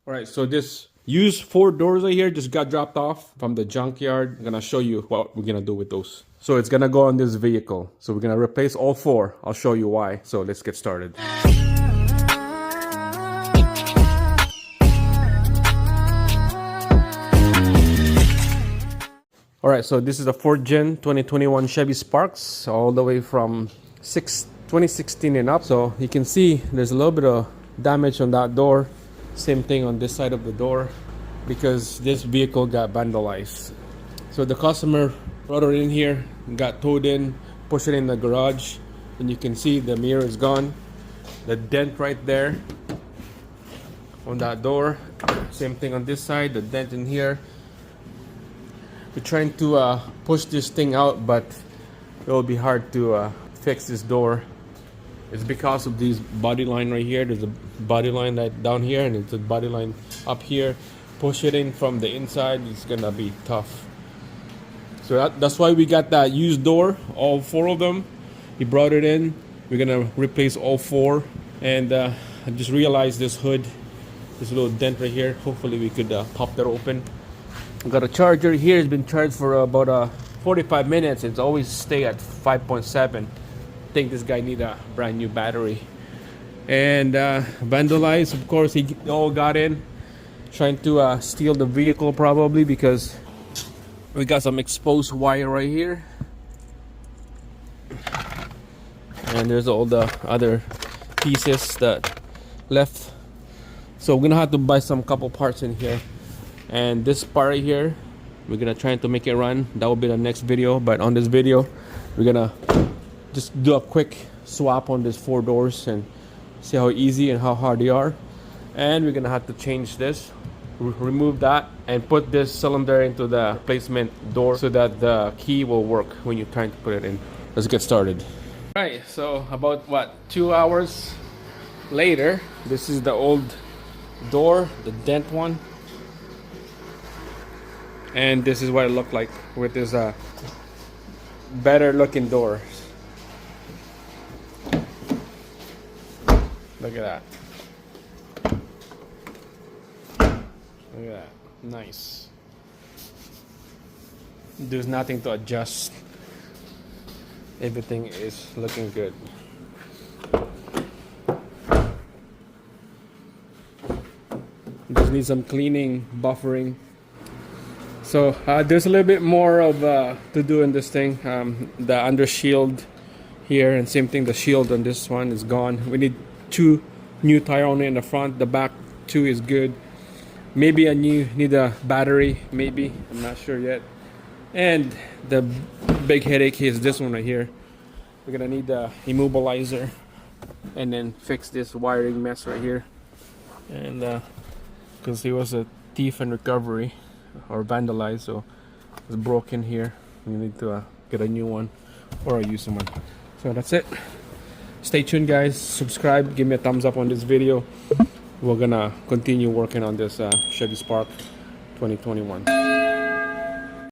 All right, so this used 4 doors right here just got dropped off from the junkyard. I'm gonna show you what we're gonna do with those. So it's gonna go on this vehicle. So we're gonna replace all 4. I'll show you why. So let's get started. All right, so this is a 4th gen 2021 Chevy Sparks, all the way from 2016 and up. So you can see there's a little bit of damage on that door. Same thing on this side of the door because this vehicle got vandalized. So the customer brought it in here, got towed in, pushed it in the garage, and you can see the mirror is gone. The dent right there on that door. Same thing on this side, the dent in here. We're trying to push this thing out, but it will be hard to fix this door. It's because of these body line right here. There's a body line right down here, and it's a body line up here. Push it in from the inside, it's gonna be tough. So that's why we got that used door, all 4 of them. He brought it in. We're gonna replace all 4. And I just realized this hood, this little dent right here. Hopefully we could pop that open. We got a charger here. It's been charged for about 45 minutes. It's always stay at 5.7. I think this guy need a brand new battery. And vandalize, of course, he all got in, trying to steal the vehicle probably because we got some exposed wire right here, and there's all the other pieces that left. So we're gonna have to buy some couple parts in here. And this part right here, we're gonna try to make it run. That will be the next video. But on this video, we're gonna just do a quick swap on these 4 doors and see how easy and how hard they are. And we're gonna have to change this, remove that, and put this cylinder into the replacement door so that the key will work when you're trying to put it in. Let's get started. All right, so about 2 hours later, this is the old door, the dent one, and this is what it looked like with this better looking door. Look at that. Look at that. Nice. There's nothing to adjust. Everything is looking good. Just need some cleaning, buffering. So there's a little bit more of to do in this thing. The under shield here, and same thing, the shield on this one is gone. We need 2 new tire on it in the front. The back 2 is good. Maybe need a battery, maybe, I'm not sure yet. And the big headache is this one right here. We're gonna need the immobilizer and then fix this wiring mess right here. And because it was a thief and recovery or vandalized, so it's broken here. We need to get a new one or a used one. So that's it. Stay tuned, guys. Subscribe, give me a thumbs up on this video. We're gonna continue working on this Chevy Spark 2021.